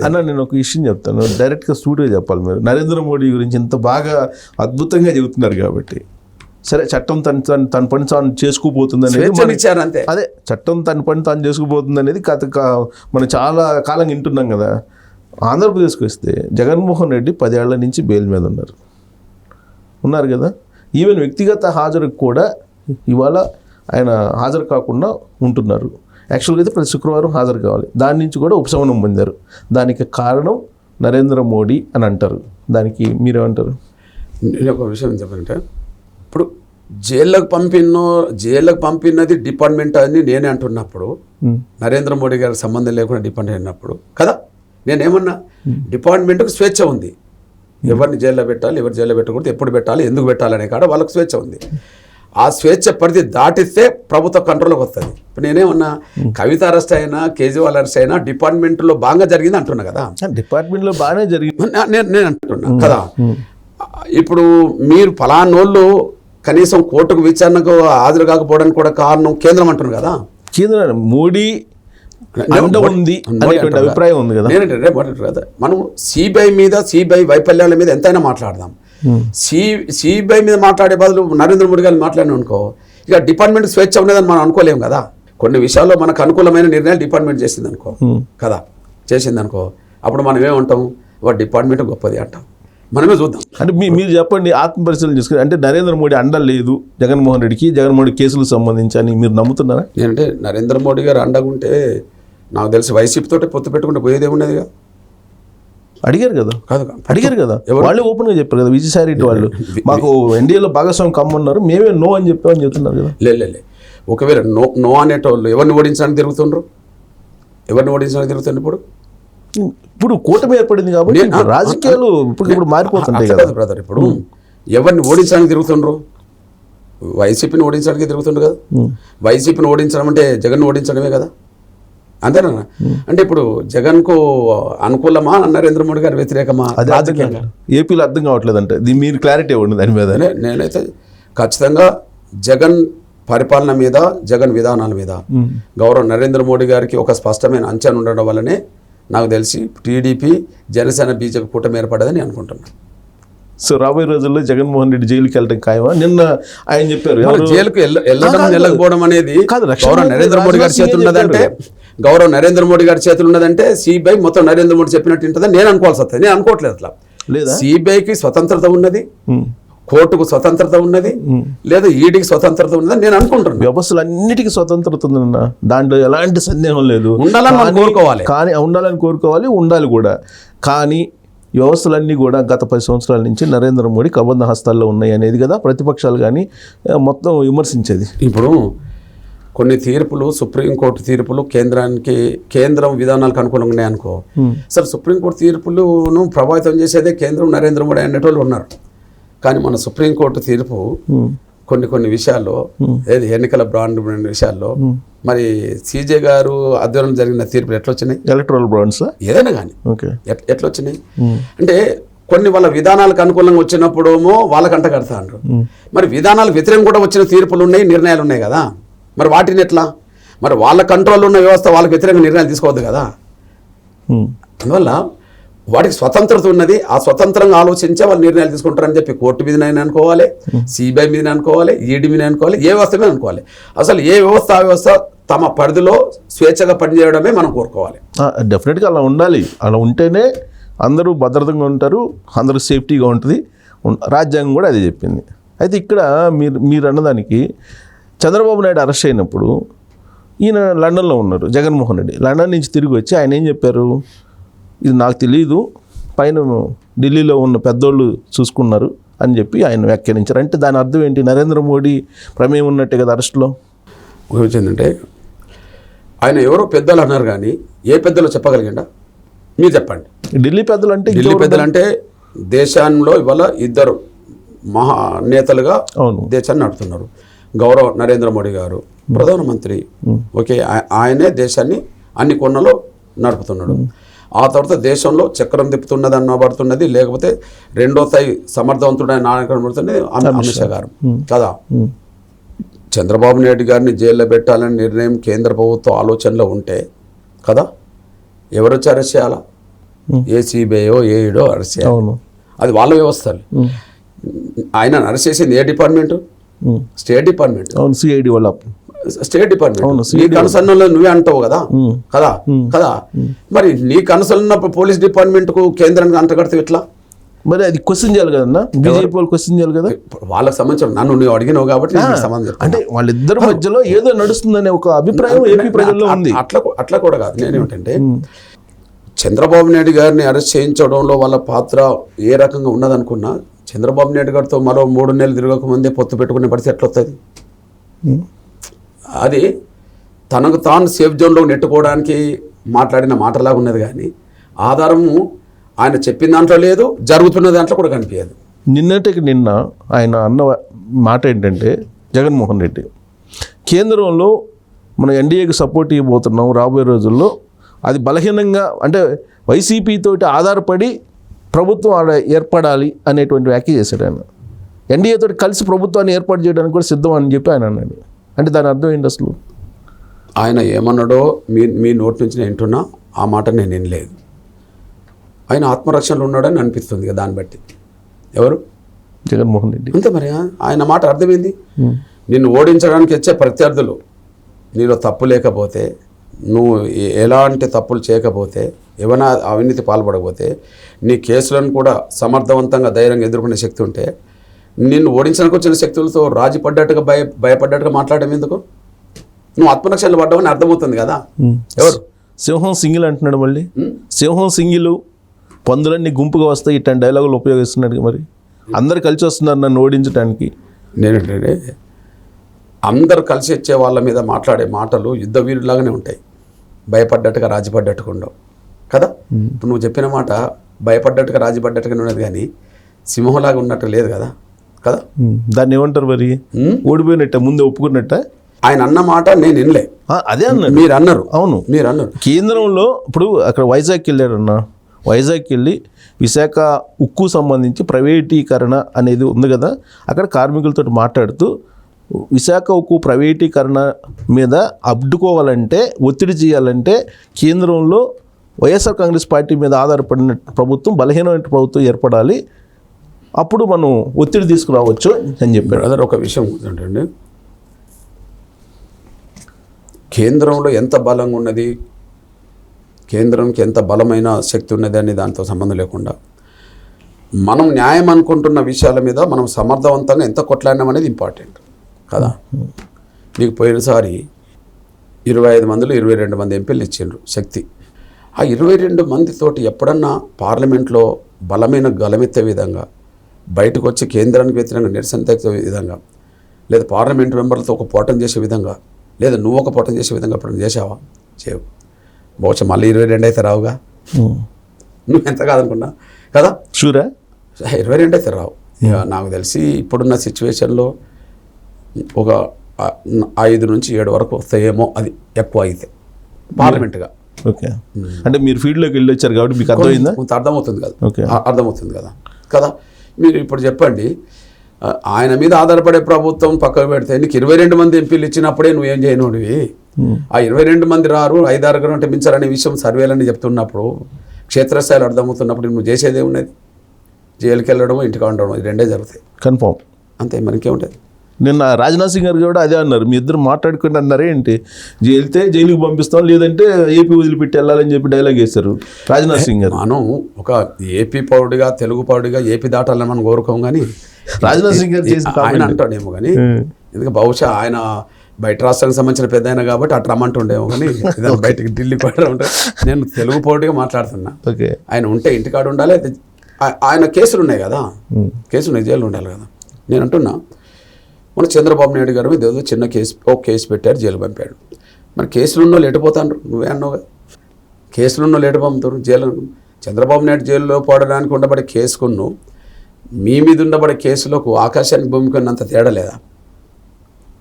అన్న నేను ఒక విషయం చెప్తాను, డైరెక్ట్గా స్టూడియో చెప్పాలి. మీరు నరేంద్ర మోడీ గురించి ఇంత బాగా అద్భుతంగా చెబుతున్నారు కాబట్టి, సరే చట్టం తన పని తాను చేసుకుపోతుంది అనేది, అదే చట్టం తన పని తాను చేసుకుపోతుంది అనేది మనం చాలా కాలం వింటున్నాం కదా. ఆంధ్రప్రదేశ్కి వస్తే జగన్మోహన్ రెడ్డి 10 ఏళ్ల నుంచి బెయిల్ మీద ఉన్నారు కదా. ఈవెన్ వ్యక్తిగత హాజరుకు కూడా ఇవాళ ఆయన హాజరు కాకుండా ఉంటున్నారు. యాక్చువల్గా అయితే ప్రతి శుక్రవారం హాజరు కావాలి, దాని నుంచి కూడా ఉపశమనం పొందారు. దానికి కారణం నరేంద్ర మోడీ అని అంటారు. దానికి మీరేమంటారు? నేను ఒక విషయం చెప్పంటే, ఇప్పుడు జైళ్ళకు పంపినది డిపార్ట్మెంట్ అని నేనే అంటున్నప్పుడు, నరేంద్ర మోడీ గారికి సంబంధం లేకుండా డిపార్ట్మెంట్ అయినప్పుడు కదా, నేనేమన్నా డిపార్ట్మెంట్కి స్వేచ్ఛ ఉంది. ఎవరిని జైల్లో పెట్టాలి, ఎవరు జైల్లో పెట్టకూడదు, ఎప్పుడు పెట్టాలి, ఎందుకు పెట్టాలనే కాడ వాళ్ళకు స్వేచ్ఛ ఉంది. ఆ స్వేచ్ఛ పరిధి దాటిస్తే ప్రభుత్వ కంట్రోల్కి వస్తుంది. ఇప్పుడు నేనేమన్నా కవిత అరెస్ట్ అయినా, కేజ్రీవాల్ అరెస్ట్ అయినా డిపార్ట్మెంట్లో బాగా జరిగింది అంటున్నా కదా. డిపార్ట్మెంట్లో బాగానే జరిగింది నేను అంటున్నా కదా. ఇప్పుడు మీరు ఫలానోళ్ళు కనీసం కోర్టుకు విచారణకు హాజరు కాకపోవడానికి కూడా కారణం కేంద్రం అంటున్నారు కదా. కేంద్రం మోడీ ఉంది అభిప్రాయం ఉంది కదా. మనం సిబిఐ వైఫల్యాల మీద ఎంతైనా మాట్లాడదాం. సిబిఐ మీద మాట్లాడే బదులు నరేంద్ర మోడీ గారిని మాట్లాడిన అనుకో, ఇక డిపార్ట్మెంట్ స్వేచ్ఛ ఉన్నదని మనం అనుకోలేము కదా. కొన్ని విషయాల్లో మనకు అనుకూలమైన నిర్ణయాలు డిపార్ట్మెంట్ చేసింది అనుకో కదా, చేసింది అనుకో, అప్పుడు మనం ఏమంటాం, డిపార్ట్మెంట్ గొప్పది అంటాం. మనమే చూద్దాం. అంటే మీరు చెప్పండి, ఆత్మపరిశీలన చేసుకుని, అంటే నరేంద్ర మోడీ అండ లేదు జగన్మోహన్ రెడ్డికి, జగన్మోహన్ కేసులకు సంబంధించి అని మీరు నమ్ముతున్నారా? నేనంటే నరేంద్ర మోడీ గారు అండగుంటే నాకు తెలిసి వైసీపీతో పొత్తు పెట్టుకుంటే పోయేదే ఉండేదిగా. అడిగారు కదా, వాళ్ళే ఓపెన్గా చెప్పారు కదా. విజయసాయి రెడ్డి వాళ్ళు మాకు ఎన్డీఏలో భాగస్వామి కమ్మన్నారు, మేమే నో అని చెప్పామని చెప్తున్నారు కదా. లే ఒకవేళ నో అనేటోళ్ళు ఎవరిని ఓడించడానికి తిరుగుతుండ్రు? ఇప్పుడు కూటమి ఏర్పడింది కాబట్టి రాజకీయాలు ఇప్పుడు మారిపోతుంటాయి కదా బ్రదర్. ఇప్పుడు ఎవరిని ఓడించడానికి తిరుగుతుండ్రు? వైసీపీని ఓడించడానికి తిరుగుతుండ్రు కదా. వైసీపీని ఓడించడం అంటే జగన్ ఓడించడమే కదా, అంతేనా? అంటే ఇప్పుడు జగన్కు అనుకూలమా నరేంద్ర మోడీ గారు వ్యతిరేకమా? రాజకీయంగా ఏపీలో అర్థం కావట్లేదు. అంటే మీరు క్లారిటీ ఇవ్వండి దాని మీద. నేనైతే ఖచ్చితంగా జగన్ పరిపాలన మీద, జగన్ విధానాల మీద గౌరవ నరేంద్ర మోడీ గారికి ఒక స్పష్టమైన అంచనా ఉండడం వల్లనే నాకు తెలిసి టీడీపీ, జనసేన, బీజేపీ కూటమి ఏర్పడదని అనుకుంటున్నాను. సో రాబోయే రోజుల్లో జగన్మోహన్ రెడ్డి జైలుకి వెళ్ళడం ఖాయమా? నిన్న ఆయన చెప్పారు జైలుకు వెళ్ళకపోవడం అనేది గౌరవ నరేంద్ర మోడీ గారి చేతులు ఉన్నదంటే సిబిఐ మొత్తం నరేంద్ర మోడీ చెప్పినట్టు ఉంటుందని నేను అనుకోవాల్సి వస్తుంది. నేను అనుకోవట్లేదు అట్లా. లేదా సిబిఐకి స్వతంత్రత ఉన్నది, కోర్టుకు స్వతంత్రత ఉన్నది, లేదా ఈడీకి స్వతంత్రత ఉన్నదని నేను అనుకుంటున్నాను. వ్యవస్థలు అన్నిటికీ స్వతంత్రత ఉందన్న, దాంట్లో ఎలాంటి సందేహం లేదు. ఉండాలని కోరుకోవాలి, కానీ ఉండాలి కూడా. కానీ వ్యవస్థలన్నీ కూడా గత 10 సంవత్సరాల నుంచి నరేంద్ర మోడీ కబంధ హస్తాల్లో ఉన్నాయి అనేది కదా ప్రతిపక్షాలు కానీ మొత్తం విమర్శించేది. ఇప్పుడు కొన్ని తీర్పులు, సుప్రీంకోర్టు తీర్పులు కేంద్రం విధానాలకు అనుకూలంగా ఉన్నాయనుకో, సరే సుప్రీంకోర్టు తీర్పులను ప్రభావితం చేసేదే కేంద్రం, నరేంద్ర మోడీ అనేటోళ్ళు ఉన్నారు. కానీ మన సుప్రీంకోర్టు తీర్పు కొన్ని విషయాల్లో, ఏది ఎన్నికల బాండ్ విషయాల్లో మరి సిజే గారు ఆధ్వర్యంలో జరిగిన తీర్పులు ఎట్లా వచ్చినాయి? ఎలక్ట్రల్ బాండ్స్ ఏదైనా కానీ ఎట్లా వచ్చినాయి అంటే కొన్ని వాళ్ళ విధానాలకు అనుకూలంగా వచ్చినప్పుడేమో వాళ్ళకి అంట కడతాండ్రు, మరి విధానాలకు వ్యతిరేకం కూడా వచ్చిన తీర్పులు ఉన్నాయి, నిర్ణయాలు ఉన్నాయి కదా. మరి వాటిని ఎట్లా, మరి వాళ్ళ కంట్రోల్లో ఉన్న వ్యవస్థ వాళ్ళకి వ్యతిరేకంగా నిర్ణయాలు తీసుకోవద్దు కదా. అందువల్ల వాటికి స్వతంత్రత ఉన్నది, ఆ స్వతంత్రంగా ఆలోచించే వాళ్ళు నిర్ణయాలు తీసుకుంటారని చెప్పి కోర్టు మీదనైనా అనుకోవాలి, సిబిఐ మీద అనుకోవాలి, ఈడీ మీద అనుకోవాలి, ఏ వ్యవస్థ మీద అనుకోవాలి. అసలు ఏ వ్యవస్థ ఆ వ్యవస్థ తమ పరిధిలో స్వేచ్ఛగా పనిచేయడమే మనం కోరుకోవాలి. డెఫినెట్గా అలా ఉండాలి. అలా ఉంటేనే అందరూ భద్రతంగా ఉంటారు, అందరూ సేఫ్టీగా ఉంటుంది. రాజ్యాంగం కూడా అదే చెప్పింది. అయితే ఇక్కడ మీరు అన్నదానికి చంద్రబాబు నాయుడు అరెస్ట్ అయినప్పుడు ఈయన లండన్లో ఉన్నారు, జగన్మోహన్ రెడ్డి లండన్ నుంచి తిరిగి వచ్చి ఆయన ఏం చెప్పారు, ఇది నాకు తెలియదు, పైన ఢిల్లీలో ఉన్న పెద్దోళ్ళు చూసుకున్నారు అని చెప్పి ఆయన వ్యాఖ్యానించారు. అంటే దాని అర్థం ఏంటి? నరేంద్ర మోడీ ప్రమేయం ఉన్నట్టే కదా అరెస్ట్లో. వచ్చిందంటే ఆయన ఎవరో పెద్దలు అన్నారు, కానీ ఏ పెద్దలో చెప్పగలిగిండా మీరు చెప్పండి. ఢిల్లీ పెద్దలు అంటే దేశంలో ఇవాళ ఇద్దరు మహానేతలుగా దేశాన్ని నడుపుతున్నారు. గౌరవ నరేంద్ర మోడీ గారు ప్రధానమంత్రి, ఓకే, ఆయనే దేశాన్ని అన్ని కొన్నలో నడుపుతున్నాడు. ఆ తర్వాత దేశంలో చక్రం తిప్పుతున్నది అనబడుతున్నది, లేకపోతే రెండో స్థాయి సమర్థవంతుడైన నాయకుడు అమిత్ షా గారు కదా. చంద్రబాబు నాయుడు గారిని జైల్లో పెట్టాలని నిర్ణయం కేంద్ర ప్రభుత్వ ఆలోచనలో ఉంటే కదా, ఎవరు వచ్చి అరెస్ట్ చేయాలా? ఏ సిబిఐయో ఏడో అరెస్ట్ చేయాలి. అవును. అది వాళ్ళ వ్యవస్థలు. ఆయన అరెస్ట్ చేసింది ఏ డిపార్ట్మెంటు? State department. అవును, సిఐడి వాళ్ళ స్టేట్ డిపార్ట్మెంట్. నీ కన్సర్న్లో నువ్వే అంటావు కదా కదా కదా. మరి నీ కన్సర్న్ ఉన్నప్పుడు పోలీస్ డిపార్ట్మెంట్కు కేంద్రానికి అంటగడితే ఎట్లా? మరి అది క్వశ్చన్ చేయాలి కదన్నా, బీజేపీ వాళ్ళు క్వశ్చన్ చేయాలి కదా. వాళ్ళకి సంబంధించిన నన్ను నువ్వు అడిగినావు కాబట్టి అంటే వాళ్ళిద్దరి మధ్యలో ఏదో నడుస్తుందనే ఒక అభిప్రాయం ఏపీ ప్రజల్లో ఉంది. అట్లా కూడా కాదు. నేనేమిటంటే చంద్రబాబు నాయుడు గారిని అరెస్ట్ చేయించడంలో వాళ్ళ పాత్ర ఏ రకంగా ఉన్నదనుకున్నా, చంద్రబాబు నాయుడు గారితో మరో 3 నెలలు తిరగకముందే పొత్తు పెట్టుకునే పరిస్థితి ఎట్లా వస్తుంది? అది తనకు తాను సేఫ్ జోన్లో నెట్టుకోవడానికి మాట్లాడిన మాటలాగా ఉన్నది, కానీ ఆధారము ఆయన చెప్పిన దాంట్లో లేదు, జరుగుతున్న దాంట్లో కూడా కనిపించదు. నిన్నటికి నిన్న ఆయన అన్న మాట ఏంటంటే, జగన్మోహన్ రెడ్డి కేంద్రంలో మనం ఎన్డీఏకి సపోర్ట్ ఇవ్వబోతున్నాం రాబోయే రోజుల్లో, అది బలహీనంగా అంటే వైసీపీ తోటి ఆధారపడి ప్రభుత్వం ఆడ ఏర్పడాలి అనేటువంటి వ్యాఖ్య చేశాడు ఆయన. ఎన్డీఏ తోటి కలిసి ప్రభుత్వాన్ని ఏర్పాటు చేయడానికి కూడా సిద్ధం అని చెప్పి ఆయన అన్నాడు. అంటే దాని అర్థం ఏంటి అసలు? ఆయన ఏమన్నాడో మీ నోటి నుంచి నేను వింటున్నా, ఆ మాట నేను వినలేదు. ఆయన ఆత్మరక్షణలో ఉన్నాడని అనిపిస్తుంది కదా దాన్ని బట్టి. ఎవరు? జగన్మోహన్ రెడ్డి. అంతే మరి. ఆయన మాట అర్థమైంది. నిన్ను ఓడించడానికి వచ్చే ప్రత్యర్థులు నీలో తప్పు లేకపోతే, నువ్వు ఎలాంటి తప్పులు చేయకపోతే, ఏమైనా అవినీతి పాల్పడకపోతే, నీ కేసులను కూడా సమర్థవంతంగా ధైర్యంగా ఎదుర్కొనే శక్తి ఉంటే, నిన్ను ఓడించడానికి వచ్చిన శక్తులతో రాజీ పడ్డట్టుగా భయపడ్డట్టుగా మాట్లాడడం ఎందుకు? నువ్వు ఆత్మరక్షణలు పడ్డావని అర్థమవుతుంది కదా. ఎవరు? సింహం సింగిల్ అంటున్నాడు మళ్ళీ. సింహం సింగిల్, పందులన్నీ గుంపుగా వస్తాయి, ఇట్లాంటి డైలాగులు ఉపయోగిస్తున్నాడు. మరి అందరు కలిసి వస్తున్నారు నన్ను ఓడించడానికి. నేనంటే అందరు కలిసి వచ్చే వాళ్ళ మీద మాట్లాడే మాటలు యుద్ధ వీరులాగానే ఉంటాయి, భయపడ్డట్టుగా రాజీపడ్డట్టుగా ఉండవు కదా. ఇప్పుడు నువ్వు చెప్పిన మాట భయపడ్డట్టుగా రాజీపడ్డట్టుగానే ఉన్నది, కానీ సింహంలాగా ఉన్నట్టు లేదు కదా కదా. దాన్ని ఏమంటారు మరి? ఓడిపోయినట్ట, ముందే ఒప్పుకున్నట్ట. ఆయన అన్న మాట నేను వినలే. అదే అన్నారు, మీరు అన్నారు. అవును, మీరు అన్నారు. కేంద్రంలో ఇప్పుడు అక్కడ వైజాగ్కి వెళ్ళారన్న, వైజాగ్కి వెళ్ళి విశాఖ ఉక్కు సంబంధించి ప్రైవేటీకరణ అనేది ఉంది కదా, అక్కడ కార్మికులతో మాట్లాడుతూ విశాఖ ఉక్కు ప్రైవేటీకరణ మీద అడ్డుకోవాలంటే, ఒత్తిడి చేయాలంటే కేంద్రంలో వైఎస్ఆర్ కాంగ్రెస్ పార్టీ మీద ఆధారపడిన ప్రభుత్వం, బలహీనమైన ప్రభుత్వం ఏర్పడాలి, అప్పుడు మనం ఒత్తిడి తీసుకురావచ్చు అని చెప్పారు. అదే ఒక విషయం ఏంటంటే, కేంద్రంలో ఎంత బలంగా ఉన్నది, కేంద్రంకి ఎంత బలమైన శక్తి ఉన్నది అని దాంతో సంబంధం లేకుండా, మనం న్యాయం అనుకుంటున్న విషయాల మీద మనం సమర్థవంతంగా ఎంత కొట్లాడినాం అనేది ఇంపార్టెంట్ కదా. నీకు పోయినసారి 25 మందిలో 22 మంది ఎంపీలు ఇచ్చిండ్రు శక్తి. ఆ 22 మందితోటి ఎప్పుడన్నా పార్లమెంట్లో బలమైన గలమెత్తే విధంగా, బయటకు వచ్చి కేంద్రానికి వ్యతిరేకంగా నిరసన తెచ్చే విధంగా, లేదా పార్లమెంట్ మెంబర్లతో ఒక పోటం చేసే విధంగా, లేదా నువ్వు ఒక పోటం చేసే విధంగా ఎప్పుడన్నా చేసావా? చేయవు. బహుశా మళ్ళీ 22 అయితే రావుగా. నువ్వు ఎంత కాదనుకున్నా కదా. షూరా 22 అయితే రావు. ఇక నాకు తెలిసి ఇప్పుడున్న సిచ్యువేషన్లో ఒక 5 నుంచి 7 వరకు వస్తాయేమో, అది ఎక్కువ అయితే పార్లమెంట్గా. ఓకే, అంటే మీరు ఫీల్డ్లోకి వెళ్ళి వచ్చారు కాబట్టి మీకు అర్థమైందా? కొంత అర్థమవుతుంది కదా. ఓకే, అర్థమవుతుంది కదా కదా. మీరు ఇప్పుడు చెప్పండి, ఆయన మీద ఆధారపడే ప్రభుత్వం పక్కకు పెడితే నీకు 22 మంది ఎంపీలు ఇచ్చినప్పుడే నువ్వేం చేయనోడివి. ఆ 22 మంది రారు, 5-6 అంటే మించారనే విషయం సర్వేలని చెప్తున్నప్పుడు, క్షేత్రస్థాయిలో అర్థమవుతున్నప్పుడు నువ్వు చేసేదే ఉన్నది. జైలుకి వెళ్ళడము, ఇంటికి ఉండడం, ఈ రెండే జరుగుతాయి. కన్ఫామ్. అంతే, మనకేముంటుంది. నిన్న రాజ్నాథ్ సింగ్ గారు కూడా అదే అన్నారు, మీ ఇద్దరు మాట్లాడుకుని అన్నారే ఏంటి, వెళ్తే జైలుకి పంపిస్తాం, లేదంటే ఏపీ వదిలిపెట్టి వెళ్ళాలని చెప్పి డైలాగ్ వేశారు రాజ్నాథ్ సింగ్ గారు. మనం ఒక ఏపీ పౌరుడిగా, తెలుగు పౌరుడిగా ఏపీ దాటాలని మనం కోరుకోం, కానీ రాజ్నాథ్ సింగ్ గారు ఆయన అంటాడేమో, కానీ ఎందుకంటే బహుశా ఆయన బయట రాష్ట్రానికి సంబంధించిన పెద్ద అయినా కాబట్టి అట్లా రమ్మంటుండేమో, కానీ బయటకి ఢిల్లీకి కూడా ఉంటారు. నేను తెలుగు పౌరుడిగా మాట్లాడుతున్నా. ఓకే, ఆయన ఉంటే ఇంటికాడ ఉండాలి. ఆయన కేసులు ఉన్నాయి కదా, కేసులు ఉన్నాయి, జైలు ఉండాలి కదా. నేను అంటున్నా, మన చంద్రబాబు నాయుడు గారు మీద ఏదో చిన్న కేసు పెట్టారు, జైలు పంపాడు. మరి కేసులు ఉన్నోళ్ళు ఎటుపోతాను, నువ్వే అన్నావు కదా, కేసులు ఉన్నోళ్ళు ఎటు పంపుతారు జైలు. చంద్రబాబు నాయుడు జైల్లో పోవడానికి ఉండబడే కేసుకును మీ మీద ఉండబడే కేసులకు ఆకాశానికి భూమికున్నంత తేడా లేదా?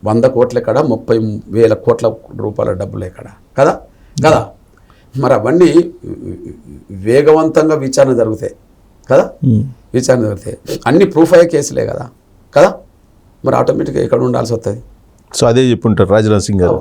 100 కోట్ల ఎక్కడ, 30,000 కోట్ల రూపాయల డబ్బులు ఎక్కడ కదా కదా. మరి అవన్నీ వేగవంతంగా విచారణ జరుగుతాయి కదా, విచారణ జరుగుతాయి, అన్ని ప్రూఫ్ అయ్యే కేసులే కదా కదా. మరి ఆటోమేటిక్గా ఎక్కడ ఉండాల్సి వస్తుంది. సో అదే చెప్పుంటారు రాజ్నాథ్ సింగ్ గారు.